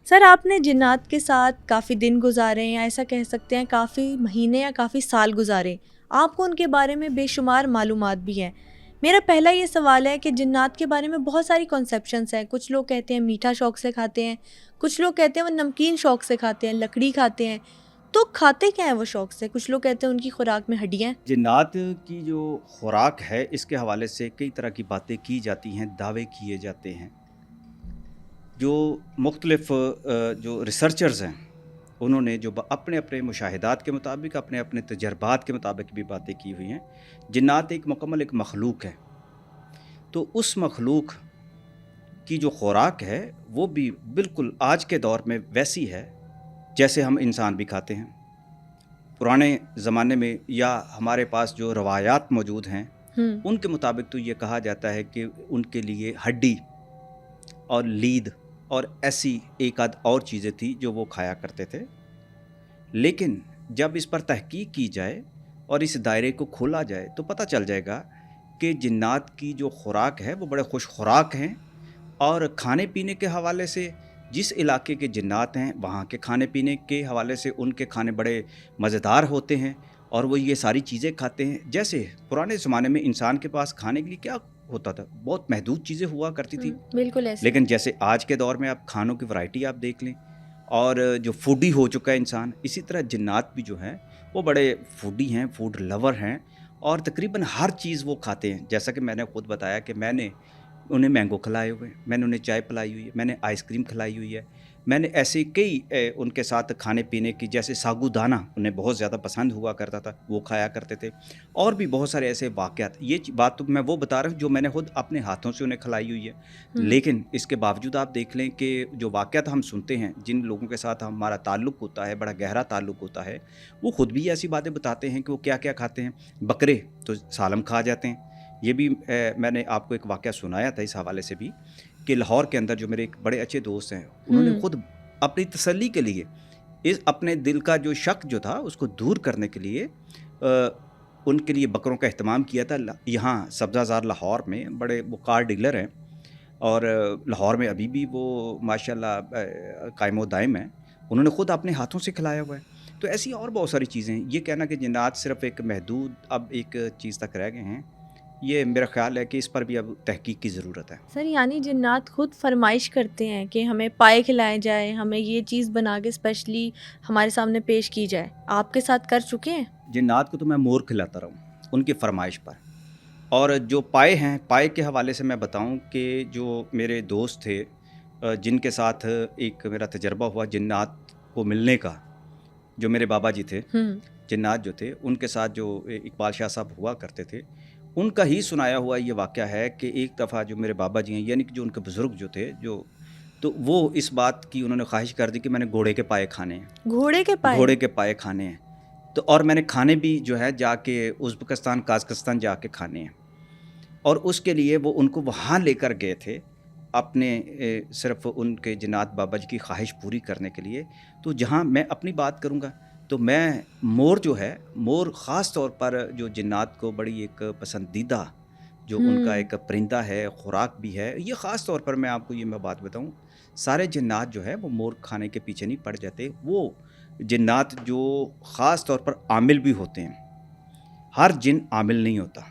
سر آپ نے جنات کے ساتھ کافی دن گزارے ہیں، یا ایسا کہہ سکتے ہیں کافی مہینے یا کافی سال گزارے، آپ کو ان کے بارے میں بے شمار معلومات بھی ہیں۔ میرا پہلا یہ سوال ہے کہ جنات کے بارے میں بہت ساری کنسیپشنس ہیں۔ کچھ لوگ کہتے ہیں میٹھا شوق سے کھاتے ہیں، کچھ لوگ کہتے ہیں وہ نمکین شوق سے کھاتے ہیں، لکڑی کھاتے ہیں، تو کھاتے کیا ہیں وہ شوق سے؟ کچھ لوگ کہتے ہیں ان کی خوراک میں ہڈیاں ہیں۔ جنات کی جو خوراک ہے اس کے حوالے سے کئی طرح کی باتیں کی جاتی ہیں، دعوے کیے جاتے ہیں۔ جو مختلف جو ریسرچرز ہیں انہوں نے جو اپنے اپنے مشاہدات کے مطابق، اپنے اپنے تجربات کے مطابق بھی باتیں کی ہوئی ہیں۔ جنات ایک مکمل ایک مخلوق ہے، تو اس مخلوق کی جو خوراک ہے وہ بھی بالکل آج کے دور میں ویسی ہے جیسے ہم انسان بھی کھاتے ہیں۔ پرانے زمانے میں یا ہمارے پاس جو روایات موجود ہیں ان کے مطابق تو یہ کہا جاتا ہے کہ ان کے لیے ہڈی اور لید اور ایسی ایک آدھ اور چیزیں تھیں جو وہ کھایا کرتے تھے، لیکن جب اس پر تحقیق کی جائے اور اس دائرے کو کھولا جائے تو پتہ چل جائے گا کہ جنات کی جو خوراک ہے وہ بڑے خوش خوراک ہیں، اور کھانے پینے کے حوالے سے جس علاقے کے جنات ہیں وہاں کے کھانے پینے کے حوالے سے ان کے کھانے بڑے مزیدار ہوتے ہیں، اور وہ یہ ساری چیزیں کھاتے ہیں۔ جیسے پرانے زمانے میں انسان کے پاس کھانے کے لیے کیا ہوتا تھا، بہت محدود چیزیں ہوا کرتی تھی، بالکل ایسے۔ لیکن جیسے آج کے دور میں آپ کھانوں کی ورائٹی آپ دیکھ لیں، اور جو فوڈی ہو چکا ہے انسان، اسی طرح جنات بھی جو ہیں وہ بڑے فوڈی ہیں، فوڈ لور ہیں، اور تقریباً ہر چیز وہ کھاتے ہیں۔ جیسا کہ میں نے خود بتایا کہ میں نے انہیں مینگو کھلائے ہوئے ہیں، میں نے انہیں چائے پلائی ہوئی ہے، میں نے آئس کریم کھلائی ہوئی ہے، میں نے ایسے کئی ان کے ساتھ کھانے پینے کی، جیسے ساگو دانہ انہیں بہت زیادہ پسند ہوا کرتا تھا، وہ کھایا کرتے تھے، اور بھی بہت سارے ایسے واقعات۔ یہ بات تو میں وہ بتا رہا ہوں جو میں نے خود اپنے ہاتھوں سے انہیں کھلائی ہوئی ہے، لیکن اس کے باوجود آپ دیکھ لیں کہ جو واقعات ہم سنتے ہیں، جن لوگوں کے ساتھ ہمارا تعلق ہوتا ہے، بڑا گہرا تعلق ہوتا ہے، وہ خود بھی ایسی باتیں بتاتے ہیں کہ وہ کیا کیا کھاتے ہیں۔ بکرے تو سالم کھا جاتے ہیں۔ یہ بھی میں نے آپ کو ایک واقعہ سنایا تھا اس حوالے سے بھی، کہ لاہور کے اندر جو میرے ایک بڑے اچھے دوست ہیں، انہوں نے خود اپنی تسلی کے لیے اس اپنے دل کا جو شک جو تھا اس کو دور کرنے کے لیے ان کے لیے بکروں کا اہتمام کیا تھا۔ یہاں سبزہ زار لاہور میں بڑے وہ کار ڈیلر ہیں، اور لاہور میں ابھی بھی وہ ماشاءاللہ قائم و دائم ہیں، انہوں نے خود اپنے ہاتھوں سے کھلایا ہوا ہے۔ تو ایسی اور بہت ساری چیزیں ہیں۔ یہ کہنا کہ جنات صرف ایک محدود اب ایک چیز تک رہ گئے ہیں، یہ میرا خیال ہے کہ اس پر بھی اب تحقیق کی ضرورت ہے۔ سر یعنی جنات خود فرمائش کرتے ہیں کہ ہمیں پائے کھلائے جائے، ہمیں یہ چیز بنا کے اسپیشلی ہمارے سامنے پیش کی جائے، آپ کے ساتھ کر چکے ہیں؟ جنات کو تو میں مور کھلاتا رہا ہوں ان کی فرمائش پر۔ اور جو پائے ہیں، پائے کے حوالے سے میں بتاؤں کہ جو میرے دوست تھے جن کے ساتھ ایک میرا تجربہ ہوا جنات کو ملنے کا، جو میرے بابا جی تھے، جنات جو تھے ان کے ساتھ جو اقبال شاہ صاحب ہوا کرتے تھے، ان کا ہی سنایا ہوا یہ واقعہ ہے کہ ایک دفعہ جو میرے بابا جی ہیں، یعنی کہ جو ان کے بزرگ جو تھے، تو وہ اس بات کی انہوں نے خواہش کر دی کہ میں نے گھوڑے کے پائے کھانے ہیں، گھوڑے کے پائے؟ گھوڑے کے پائے کھانے ہیں۔ تو اور میں نے کھانے بھی جو ہے جا کے ازبکستان، قازقستان جا کے کھانے ہیں، اور اس کے لیے وہ ان کو وہاں لے کر گئے تھے اپنے صرف ان کے جنات بابا جی کی خواہش پوری کرنے کے لیے۔ تو جہاں میں اپنی بات کروں گا تو میں مور جو ہے، مور خاص طور پر جو جنات کو بڑی ایک پسندیدہ جو ان کا ایک پرندہ ہے، خوراک بھی ہے، یہ خاص طور پر میں آپ کو یہ میں بات بتاؤں، سارے جنات جو ہے وہ مور کھانے کے پیچھے نہیں پڑ جاتے۔ وہ جنات جو خاص طور پر عامل بھی ہوتے ہیں، ہر جن عامل نہیں ہوتا۔